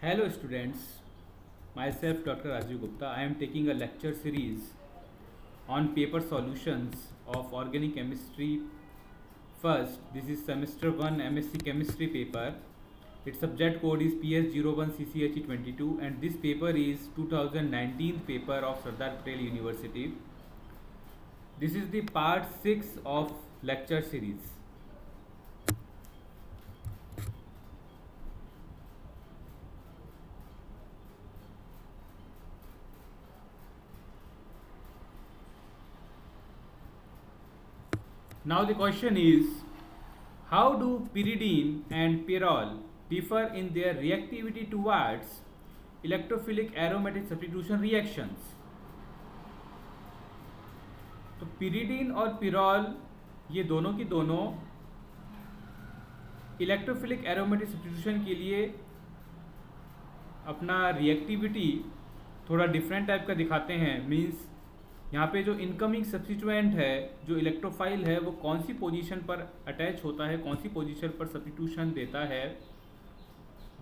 Hello students, myself Dr. Rajiv Gupta. I am taking a lecture series on paper solutions of organic chemistry. First, this is semester 1 MSc chemistry paper. Its subject code is PS01CCHE22 and this paper is 2019 paper of Sardar Patel University. This is the part 6 of lecture series. Now the question is, how do pyridine and pyrrole differ in their reactivity towards electrophilic aromatic substitution reactions? तो pyridine और pyrrole ये दोनों की दोनों electrophilic aromatic substitution के लिए अपना reactivity थोड़ा डिफरेंट टाइप का दिखाते हैं। मींस यहाँ पे जो इनकमिंग सब्स्टिट्यूएंट है, जो इलेक्ट्रोफाइल है, वो कौन सी पोजीशन पर अटैच होता है, कौन सी पोजीशन पर सब्स्टिट्यूशन देता है,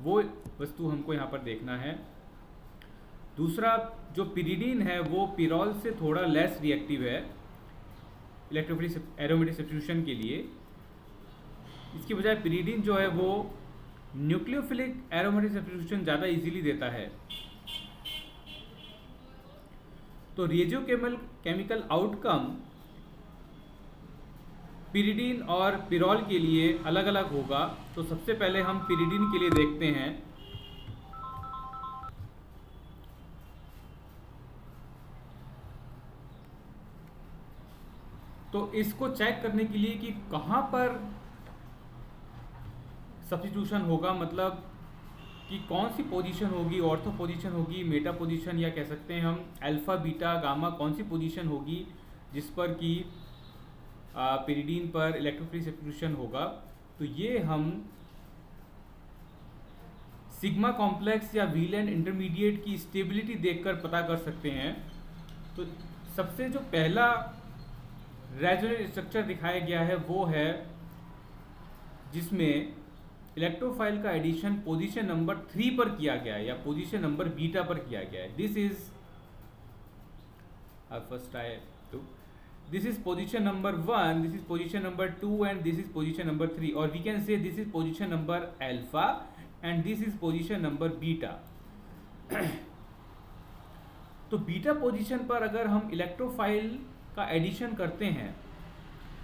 वो वस्तु हमको यहाँ पर देखना है। दूसरा, जो पिरिडीन है वो पिरोल से थोड़ा लेस रिएक्टिव है इलेक्ट्रोफिलिक एरोमेटिक सब्स्टिट्यूशन के लिए। इसकी बजाय पिरिडीन जो है वो न्यूक्लियोफिलिक एरोमेटिक सब्स्टिट्यूशन ज़्यादा इजीली देता है। तो रिएजियो केमिकल आउटकम पिरिडीन और पिरोल के लिए अलग अलग होगा। तो सबसे पहले हम पिरिडीन के लिए देखते हैं। तो इसको चेक करने के लिए कि कहाँ पर सब्स्टिट्यूशन होगा, मतलब कि कौन सी पोजीशन होगी, ऑर्थो पोजीशन होगी, मेटा पोजीशन, या कह सकते हैं हम अल्फा बीटा गामा, कौन सी पोजीशन होगी जिस पर कि पिरिडीन पर इलेक्ट्रोफिलिक सब्स्टिट्यूशन होगा। तो ये हम सिग्मा कॉम्प्लेक्स या व्हीलैंड इंटरमीडिएट की स्टेबिलिटी देखकर पता कर सकते हैं। तो सबसे जो पहला रेजोनेंट स्ट्रक्चर दिखाया गया है वो है जिसमें इलेक्ट्रोफाइल का एडिशन पोजीशन नंबर 3 पर किया गया है या पोजीशन नंबर बीटा पर किया गया है। This is first I to this is position number 1, this is position number 2 and this is position number 3, और we can say this is position number alpha and this is position number beta. तो beta position पर अगर हम electrophile का addition करते हैं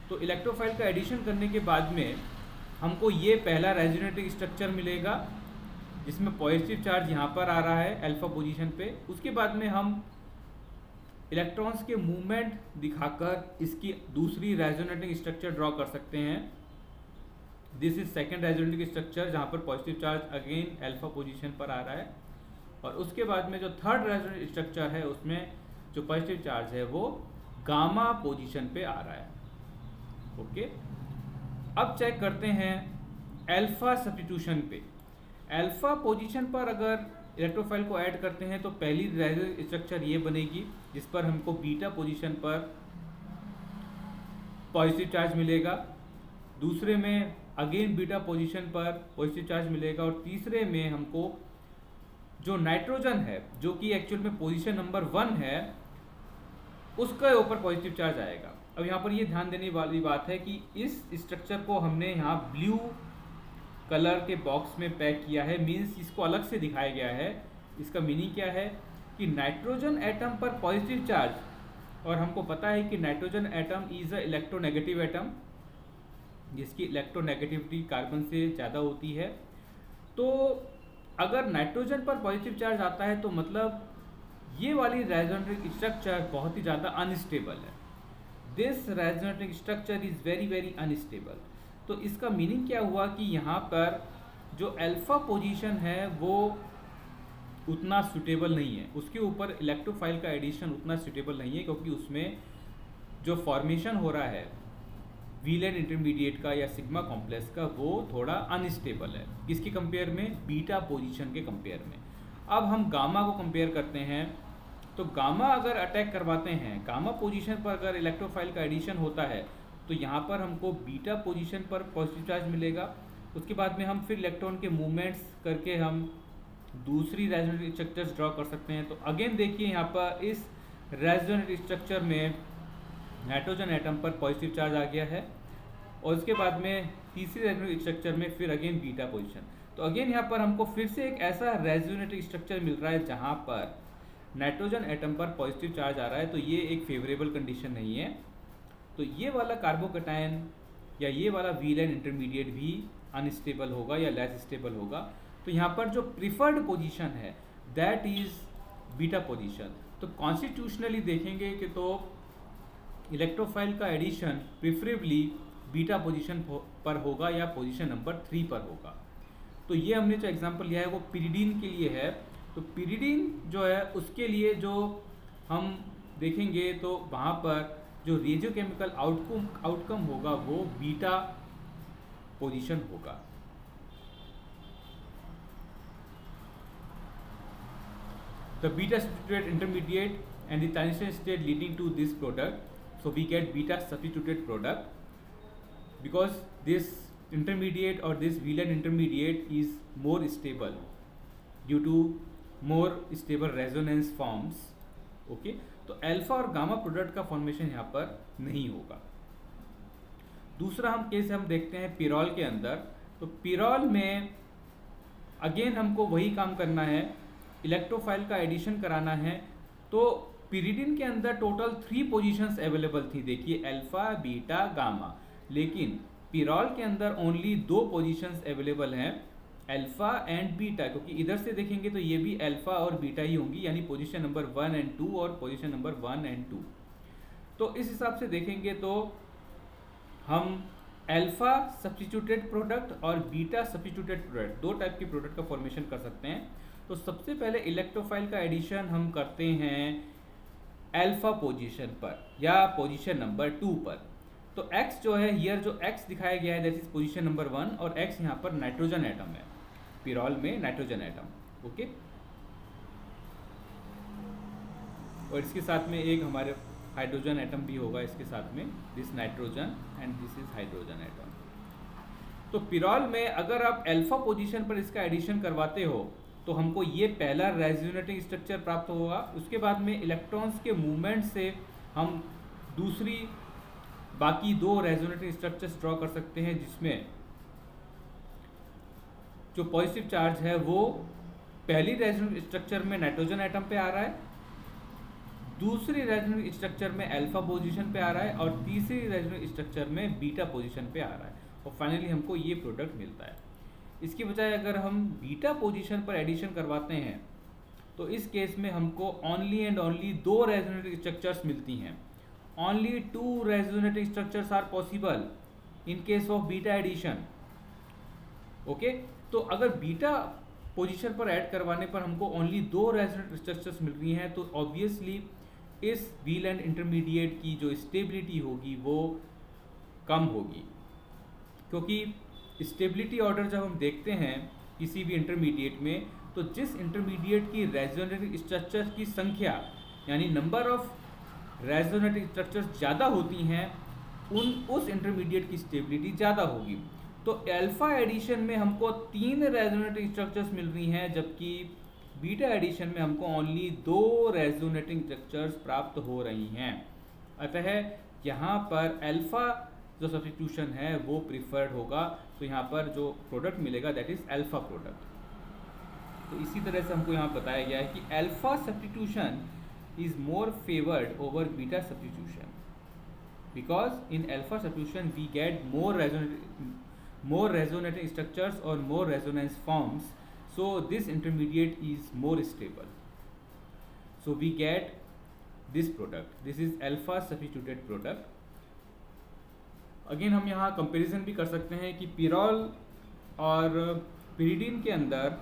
तो electrophile का एडिशन करने के बाद में हमको ये पहला रेजोनेटिंग स्ट्रक्चर मिलेगा जिसमें पॉजिटिव चार्ज यहाँ पर आ रहा है अल्फा पोजीशन पे। उसके बाद में हम इलेक्ट्रॉन्स के मूवमेंट दिखाकर इसकी दूसरी रेजोनेटिंग स्ट्रक्चर ड्रॉ कर सकते हैं। This is second resonating structure जहाँ पर positive charge again alpha position पर आ रहा है, और उसके बाद में जो थर्ड रेजोनेटिंग स्ट्रक्चर है उसमें जो पॉजिटिव चार्ज है वो गामा पोजीशन पे आ रहा है। ओके, अब चेक करते हैं अल्फा सब्स्टिट्यूशन पे। अल्फा पोजीशन पर अगर इलेक्ट्रोफाइल को ऐड करते हैं तो पहली रेजोनेंट स्ट्रक्चर ये बनेगी जिस पर हमको बीटा पोजीशन पर पॉजिटिव चार्ज मिलेगा, दूसरे में अगेन बीटा पोजीशन पर पॉजिटिव चार्ज मिलेगा, और तीसरे में हमको जो नाइट्रोजन है जो कि एक्चुअल में पोजीशन नंबर 1 है उसके ऊपर पॉजिटिव चार्ज आएगा। अब यहाँ पर ये ध्यान देने वाली बात है कि इस स्ट्रक्चर को हमने यहाँ ब्लू कलर के बॉक्स में पैक किया है, मीन्स इसको अलग से दिखाया गया है। इसका मीनिंग क्या है कि नाइट्रोजन एटम पर पॉजिटिव चार्ज, और हमको पता है कि nitrogen atom is a electronegative atom जिसकी इलेक्ट्रोनेगेटिविटी कार्बन से ज़्यादा होती है। तो अगर नाइट्रोजन पर पॉजिटिव चार्ज आता है तो मतलब ये वाली रेजोनेटिंग स्ट्रक्चर बहुत ही ज़्यादा अनस्टेबल है। This resonating structure is very very unstable. तो इसका मीनिंग क्या हुआ कि यहाँ पर जो अल्फा पोजीशन है वो उतना सूटेबल नहीं है, उसके ऊपर इलेक्ट्रोफाइल का एडिशन उतना सूटेबल नहीं है, क्योंकि उसमें जो फॉर्मेशन हो रहा है व्हीलैंड इंटरमीडिएट का या सिग्मा कॉम्प्लेक्स का वो थोड़ा अनस्टेबल है। किसके कंपेयर में? बीटा पोजीशन के कंपेयर में। अब हम गामा को कंपेयर करते हैं। तो गामा अगर अटैक करवाते हैं, गामा पोजीशन पर अगर इलेक्ट्रोफाइल का एडिशन होता है तो यहाँ पर हमको बीटा पोजीशन पर पॉजिटिव चार्ज मिलेगा। उसके बाद में हम फिर इलेक्ट्रॉन के मूवमेंट्स करके हम दूसरी रेजोनेटिव स्ट्रक्चर्स ड्रॉ कर सकते हैं। तो अगेन देखिए यहाँ पर इस रेजोनेटिव स्ट्रक्चर में नाइट्रोजन एटम पर पॉजिटिव चार्ज आ गया है और उसके बाद में तीसरी रेजोनेटिव स्ट्रक्चर में फिर अगेन बीटा पोजीशन। तो अगेन यहाँ पर हमको फिर से एक ऐसा रेजोनेटिव स्ट्रक्चर मिल रहा है जहाँ पर नाइट्रोजन एटम पर पॉजिटिव चार्ज आ रहा है। तो ये एक फेवरेबल कंडीशन नहीं है। तो ये वाला कार्बोकटायन या ये वाला व्हीलन इंटरमीडिएट भी अनस्टेबल होगा या लेस स्टेबल होगा। तो यहाँ पर जो प्रिफर्ड पोजीशन है दैट इज बीटा पोजीशन। तो कॉन्स्टिट्यूशनली देखेंगे कि तो इलेक्ट्रोफाइल का एडिशन प्रिफरेबली बीटा पोजीशन पर होगा या पोजीशन नंबर 3 पर होगा। तो ये हमने जो एग्जांपल लिया है वो पिरिडीन के लिए है। तो पिरिडीन जो है उसके लिए जो हम देखेंगे तो वहाँ पर जो रेडियोकेमिकल आउटकम होगा वो बीटा पोजीशन होगा। The beta substituted intermediate and the transition state leading to this product, so we get beta substituted product because this intermediate or this Wheelan intermediate is more stable due to more stable resonance forms. Okay, तो alpha और gamma product का formation यहाँ पर नहीं होगा। दूसरा हम case हम देखते हैं पिरॉल के अंदर। तो पिरॉल में अगेन हमको वही काम करना है, इलेक्ट्रोफाइल का एडिशन कराना है। तो पिरिडीन के अंदर टोटल 3 पोजीशंस अवेलेबल थी, देखिए अल्फा बीटा गामा, लेकिन पिरॉल के अंदर ओनली 2 पोजीशंस अवेलेबल हैं, अल्फा एंड बीटा, क्योंकि इधर से देखेंगे तो ये भी अल्फा और बीटा ही होंगी, यानी पोजीशन नंबर 1 एंड 2 और पोजीशन नंबर 1 एंड 2। तो इस हिसाब से देखेंगे तो हम अल्फा सब्स्टिट्यूटेड प्रोडक्ट और बीटा सब्स्टिट्यूटेड प्रोडक्ट 2 टाइप के प्रोडक्ट का फॉर्मेशन कर सकते हैं। तो सबसे पहले इलेक्ट्रोफाइल का एडिशन हम करते हैं अल्फा पोजीशन पर या पोजीशन नंबर 2 पर। तो X जो है हियर जो X दिखाया गया है दैट इज पोजीशन नंबर 1 और X यहाँ पर नाइट्रोजन एटम है, पिरॉल में नाइट्रोजन एटम। ओके, और इसके साथ में एक हमारे हाइड्रोजन एटम भी होगा इसके साथ में, this nitrogen and this is hydrogen atom. तो पिरॉल में अगर आप अल्फा पोजीशन पर इसका एडिशन करवाते हो तो हमको ये पहला रेजोनेटिंग स्ट्रक्चर प्राप्त होगा। उसके बाद में इलेक्ट्रॉन्स के मूवमेंट से हम दूसरी बाकी 2 रेजोनेटिंग स्ट्रक्चर्स ड्रॉ कर सकते हैं, जिसमें जो पॉजिटिव चार्ज है वो पहली रेजोनेटिंग स्ट्रक्चर में नाइट्रोजन एटम पे आ रहा है, दूसरी रेजोनेटिंग स्ट्रक्चर में अल्फा पोजीशन पे आ रहा है और तीसरी रेजोनेटिंग स्ट्रक्चर में बीटा पोजीशन पे आ रहा है और फाइनली हमको ये प्रोडक्ट मिलता है। इसकी बजाय अगर हम बीटा पोजीशन पर एडिशन करवाते हैं तो इस केस में हमको only and only 2 resonating structures मिलती हैं। Only 2 resonating structures are possible in case of beta addition. Okay, तो अगर बीटा पोजीशन पर ऐड करवाने पर हमको ओनली 2 रेजोनेटिंग स्ट्रक्चर्स मिल रही हैं तो ऑब्वियसली इस व्हीलन इंटरमीडिएट की जो स्टेबिलिटी होगी वो कम होगी, क्योंकि स्टेबिलिटी ऑर्डर जब हम देखते हैं किसी भी इंटरमीडिएट में तो जिस इंटरमीडिएट की रेजोनेटिंग स्ट्रक्चर की संख्या यानी नंबर ऑफ रेजोनेटिंग स्ट्रक्चर्स ज़्यादा होती हैं उस इंटरमीडिएट की स्टेबिलिटी ज़्यादा होगी। तो अल्फा एडिशन में हमको 3 रेजोनेटिंग स्ट्रक्चर्स मिल रही हैं, जबकि बीटा एडिशन में हमको ओनली 2 रेजोनेटिंग स्ट्रक्चर्स प्राप्त हो रही हैं। अतः यहाँ पर अल्फा जो सब्स्टिट्यूशन है वो प्रिफर्ड होगा। तो यहाँ पर जो प्रोडक्ट मिलेगा दैट इज अल्फा प्रोडक्ट। तो इसी तरह से हमको यहाँ बताया गया है कि alpha substitution is more favoured over beta substitution because in alpha substitution we get more resonating structures or more resonance forms, so this intermediate is more stable, so we get this product, this is alpha substituted product। Again हम यहाँ comparison भी कर सकते हैं कि पिरॉल और pyridine के अंदर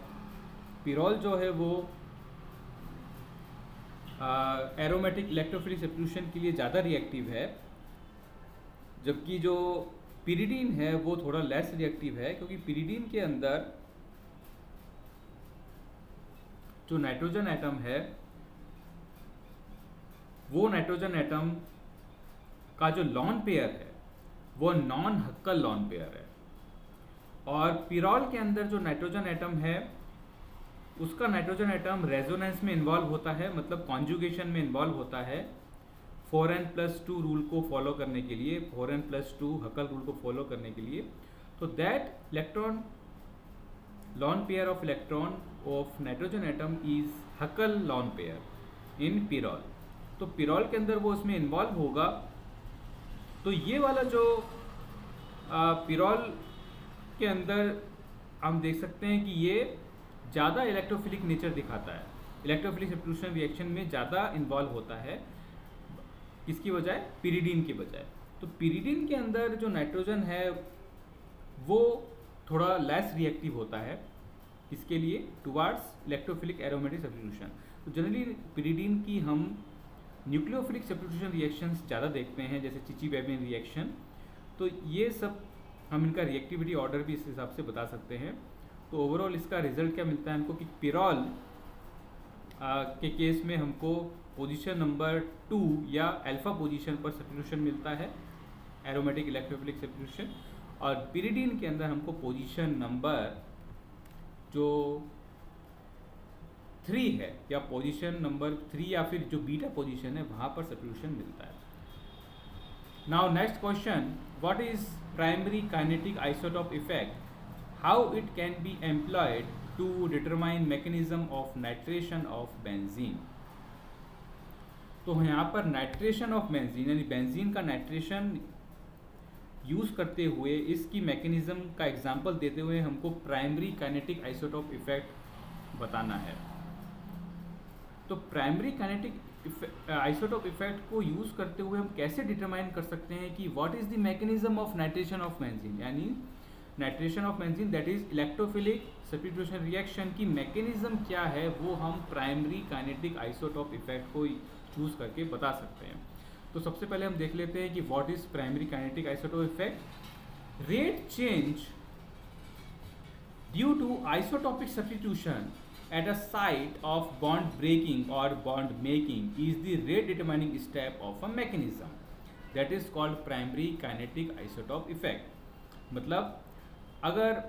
पिरॉल जो है वो एरोमेटिक इलेक्ट्रोफिलिक सब्स्टिट्यूशन के लिए ज़्यादा रिएक्टिव है, जबकि जो पिरिडीन है वो थोड़ा लेस रिएक्टिव है, क्योंकि पिरिडीन के अंदर जो नाइट्रोजन एटम है वो नाइट्रोजन एटम का जो लॉन पेयर है वो नॉन हक्कल लॉन पेयर है, और पिरॉल के अंदर जो नाइट्रोजन एटम है उसका नाइट्रोजन एटम रेजोनेंस में इन्वॉल्व होता है, मतलब कॉन्जुगेशन में इन्वॉल्व होता है 4n+2 रूल को फॉलो करने के लिए, 4n+2 हकल रूल को फॉलो करने के लिए। तो that electron lone pair of electron of nitrogen atom is Huckel lone pair in pyrrole। तो पिरॉल के अंदर वो उसमें इन्वॉल्व होगा। तो ये वाला जो पिरॉल के अंदर हम देख सकते हैं कि ये ज़्यादा इलेक्ट्रोफिलिक नेचर दिखाता है, इलेक्ट्रोफिलिक सब्स्टिट्यूशन रिएक्शन में ज़्यादा इन्वॉल्व होता है, किसकी बजाय, पिरिडीन की बजाय। तो पिरिडीन के अंदर जो नाइट्रोजन है वो थोड़ा लेस रिएक्टिव होता है, इसके लिए टुवार्ड्स इलेक्ट्रोफिलिक एरोमेटिक सब्स्टिट्यूशन। तो जनरली पिरिडीन की हम न्यूक्लियोफिलिक सब्स्टिट्यूशन रिएक्शंस ज़्यादा देखते हैं, जैसे चिची-वेबिन रिएक्शन। तो ये सब हम इनका रिएक्टिविटी ऑर्डर भी इस हिसाब से बता सकते हैं। तो ओवरऑल इसका रिजल्ट क्या मिलता है हमको कि पिरॉल के केस में हमको पोजीशन नंबर 2 या अल्फा पोजीशन पर सब्स्टिट्यूशन मिलता है, एरोमेटिक इलेक्ट्रोफिलिक सब्स्टिट्यूशन। और पिरिडीन के अंदर हमको पोजीशन नंबर जो 3 है, या पोजीशन नंबर 3 या फिर जो बीटा पोजीशन है वहाँ पर सब्स्टिट्यूशन मिलता है। Now next question, what is primary kinetic isotope effect, how it can be employed to determine mechanism of nitration of benzene. तो यहाँ पर नाइट्रेशन ऑफ बेंजीन यानी बेंजीन का नाइट्रेशन यूज़ करते हुए इसकी मैकेनिज्म का एग्जांपल देते हुए हमको प्राइमरी काइनेटिक आइसोटोप इफेक्ट बताना है। तो प्राइमरी काइनेटिक आइसोटोप इफेक्ट को यूज़ करते हुए हम कैसे डिटरमाइन कर सकते हैं कि what is the mechanism of nitration of benzene, यानी nitration of benzene that is electrophilic substitution reaction की मैकेनिज्म क्या है, वो हम प्राइमरी काइनेटिक आइसोटोप इफेक्ट को चूज़ करके बता सकते हैं। तो सबसे पहले हम देख लेते हैं कि what is primary kinetic isotope effect. Rate change due to isotopic substitution at a site of bond breaking or bond making is the rate determining step of a mechanism that is called primary kinetic isotope effect। मतलब अगर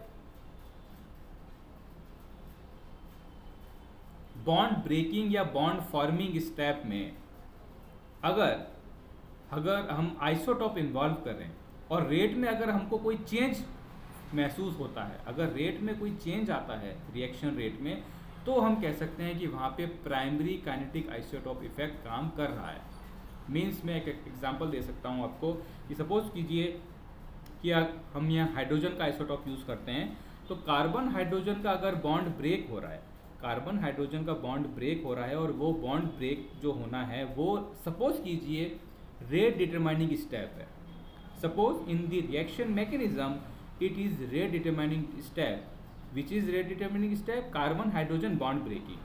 bond breaking या bond forming step में अगर हम isotope involve कर रहे हैं और रेट में अगर हमको कोई चेंज महसूस होता है, अगर रेट में कोई चेंज आता है रिएक्शन रेट में, तो हम कह सकते हैं कि वहाँ पे प्राइमरी काइनेटिक आइसोटोप इफेक्ट काम कर रहा है। मीन्स मैं एक एग्जांपल दे सकता हूँ आपको कि सपोज कीजिए कि हम यहाँ हाइड्रोजन का आइसोटोप यूज़ करते हैं। तो कार्बन हाइड्रोजन का अगर बॉन्ड ब्रेक हो रहा है, कार्बन हाइड्रोजन का बॉन्ड ब्रेक हो रहा है और वो बॉन्ड ब्रेक जो होना है वो सपोज कीजिए रेट डिटरमाइनिंग स्टेप है। Suppose in the reaction mechanism it is rate determining step, which is rate determining step, carbon hydrogen bond breaking.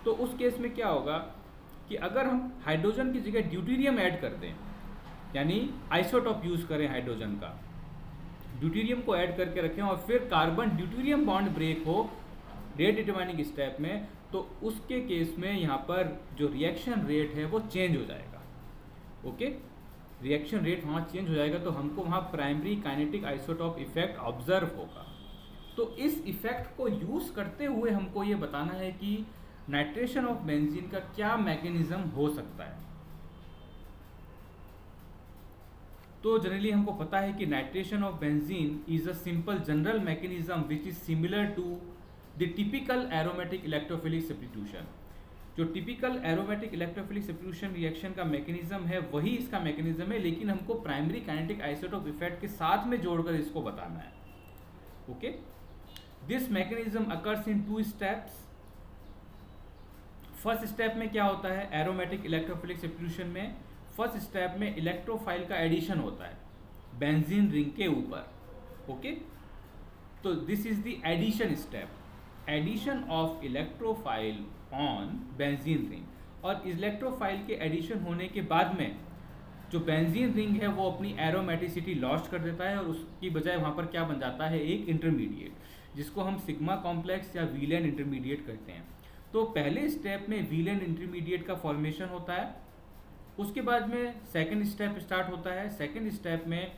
तो उस केस में क्या होगा कि अगर हम हाइड्रोजन की जगह ड्यूटेरियम ऐड कर दें, यानी आइसोटोप यूज़ करें हाइड्रोजन का, ड्यूटेरियम को ऐड करके रखें और फिर कार्बन ड्यूटेरियम बॉन्ड ब्रेक हो रेट डिटरमाइनिंग स्टेप में, तो उसके केस में यहाँ पर जो रिएक्शन रेट है वो चेंज हो जाएगा। ओके, रिएक्शन रेट वहाँ चेंज हो जाएगा, तो हमको वहाँ primary kinetic isotope effect observe होगा। तो इस इफेक्ट को यूज़ करते हुए हमको ये बताना है कि नाइट्रेशन ऑफ बेंजीन का क्या मैकेनिज्म हो सकता है। तो जनरली हमको पता है कि nitration of benzene is a simple general mechanism which is similar to the typical aromatic electrophilic substitution. जो typical aromatic electrophilic substitution reaction का मैकेनिज्म है वही इसका मैकेनिज्म है, लेकिन हमको प्राइमरी काइनेटिक आइसोटोप इफेक्ट के साथ में जोड़कर इसको बताना है। Okay, this mechanism occurs in 2 steps. First step में क्या होता है, एरोमेटिक इलेक्ट्रोफिलिक सब्स्टिट्यूशन में फर्स्ट स्टेप में इलेक्ट्रोफाइल का एडिशन होता है बेंजीन रिंग के ऊपर। ओके, तो this is the addition step, addition of electrophile on benzene ring. और इलेक्ट्रोफाइल के एडिशन होने के बाद में जो बेंजीन रिंग है वो अपनी एरोमेटिसिटी लॉस्ट कर देता है और उसकी बजाय वहाँ पर क्या बन जाता है, एक इंटरमीडिएट, जिसको हम सिग्मा कॉम्प्लेक्स या व्हीलेन इंटरमीडिएट कहते हैं। तो पहले स्टेप में व्हीलेन इंटरमीडिएट का फॉर्मेशन होता है, उसके बाद में सेकंड स्टेप स्टार्ट होता है। सेकंड स्टेप में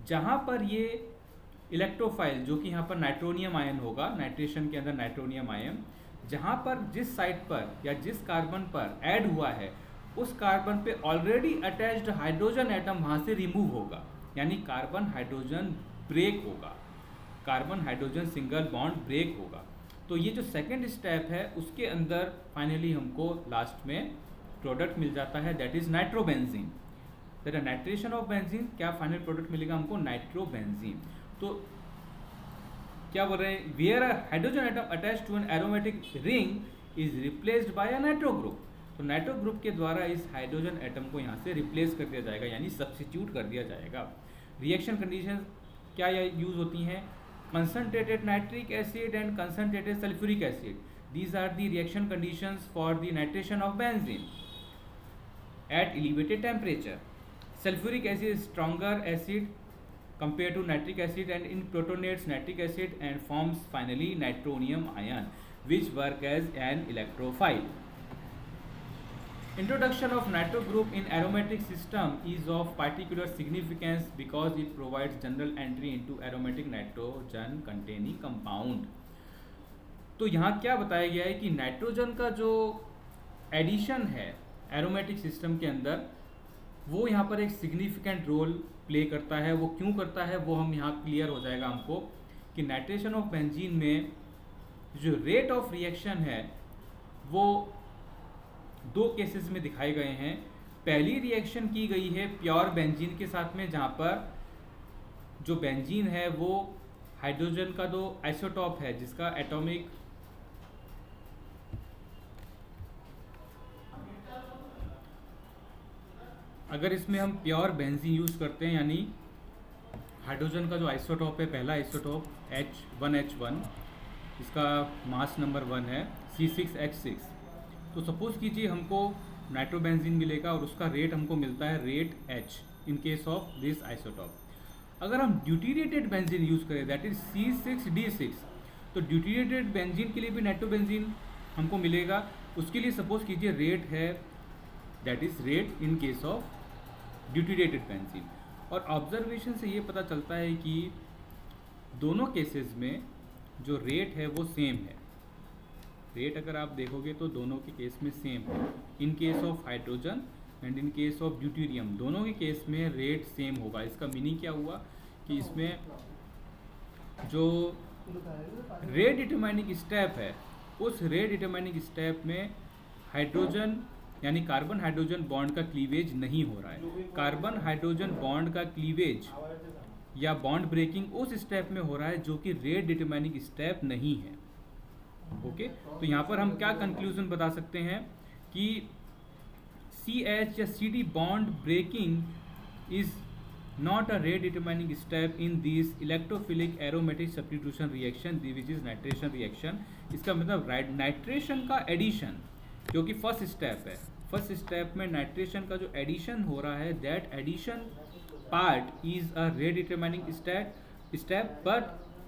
जहाँ पर ये इलेक्ट्रोफाइल जो कि यहाँ पर नाइट्रोनियम आयन होगा, नाइट्रेशन के अंदर नाइट्रोनियम आयन, जहाँ पर जिस साइट पर या जिस कार्बन पर ऐड हुआ है उस कार्बन पे ऑलरेडी अटैच्ड हाइड्रोजन एटम वहाँ से रिमूव होगा, यानी कार्बन हाइड्रोजन ब्रेक होगा, carbon hydrogen single bond break होगा। तो ये जो सेकंड स्टेप है उसके अंदर फाइनली हमको लास्ट में प्रोडक्ट मिल जाता है, that is nitrobenzene. That nitration of benzene, क्या फाइनल प्रोडक्ट मिलेगा हमको? नाइट्रोबेंजीन। तो क्या बोल रहे हैं? Where a hydrogen atom attach to an aromatic ring is replaced by a nitro group. तो नाइट्रो ग्रुप के द्वारा इस हाइड्रोजन एटम को यहाँ से रिप्लेस कर दिया जाएगा, यानी सब्स्टिट्यूट कर दिया जाएगा। रिएक्शन कंडीशन क्या यूज होती हैं? Concentrated nitric acid and concentrated sulphuric acid, these are the reaction conditions for the nitration of benzene at elevated temperature. Sulphuric acid is stronger acid compared to nitric acid and it protonates nitric acid and forms finally nitronium ion which work as an electrophile. Introduction of nitro group in aromatic system is of particular significance because it provides general entry into aromatic nitrogen containing compound. तो यहाँ क्या बताया गया है कि nitrogen का जो addition है एरोमेटिक सिस्टम के अंदर वो यहाँ पर एक सिग्निफिकेंट रोल प्ले करता है। वो क्यों करता है वो हम यहाँ क्लियर हो जाएगा हमको कि नाइट्रेशन ऑफ बेंजीन में जो रेट ऑफ रिएक्शन है वो दो केसेस में दिखाए गए हैं। पहली रिएक्शन की गई है प्योर बेंजीन के साथ में, जहाँ पर जो बेंजीन है वो हाइड्रोजन का जो आइसोटॉप है जिसका एटॉमिक अगर इसमें हम प्योर बेंजीन यूज़ करते हैं यानी हाइड्रोजन का जो आइसोटॉप है, पहला आइसोटॉप H1H1, इसका मास नंबर 1 है C6H6। तो सपोज कीजिए हमको नाइट्रोबेंजीन मिलेगा और उसका रेट हमको मिलता है rate H in case of this isotope. अगर हम ड्यूटीरेटेड बेंजीन यूज़ करें दैट इज C6D6, तो ड्यूटीरेटेड बेंजीन के लिए भी नाइट्रोबेंजीन हमको मिलेगा। उसके लिए सपोज कीजिए रेट है that is rate in case of deuterated benzene. और ऑब्जर्वेशन से ये पता चलता है कि दोनों केसेस में जो रेट है वो सेम है। रेट अगर आप देखोगे तो दोनों के केस में सेम है, इन case of hydrogen and in case of deuterium दोनों के केस में रेट सेम होगा। इसका मीनिंग क्या हुआ कि इसमें जो रेट डिटरमाइनिंग स्टेप है उस रेट डिटरमाइनिंग स्टेप में हाइड्रोजन यानी कार्बन हाइड्रोजन बॉन्ड का क्लीवेज नहीं हो रहा है। कार्बन हाइड्रोजन बॉन्ड का क्लीवेज या बॉन्ड ब्रेकिंग उस स्टेप में हो रहा है जो कि रेट डिटरमाइनिंग स्टेप नहीं है। ओके, तो यहाँ पर हम क्या कंक्लूजन बता सकते हैं कि CH या CD bond breaking is not a rate determining step in this electrophilic aromatic substitution reaction which is nitration reaction. इसका मतलब नाइट्रेशन का एडिशन जो कि फर्स्ट स्टेप है, फर्स्ट स्टेप में नाइट्रेशन का जो एडिशन हो रहा है that addition part is a rate determining step, but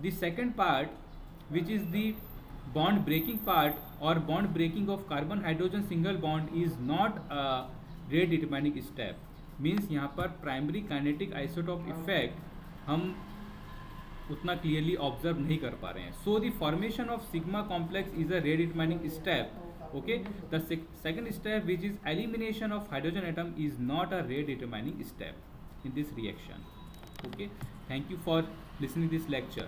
the second part which is the bond breaking part और bond breaking of carbon hydrogen single bond is not a rate determining step. Means यहाँ पर primary kinetic isotope effect हम उतना clearly observe नहीं कर पा रहे हैं। So the formation of sigma complex is a rate determining step. Okay, the second step which is elimination of hydrogen atom is not a rate determining step in this reaction. Okay, thank you for listening this lecture.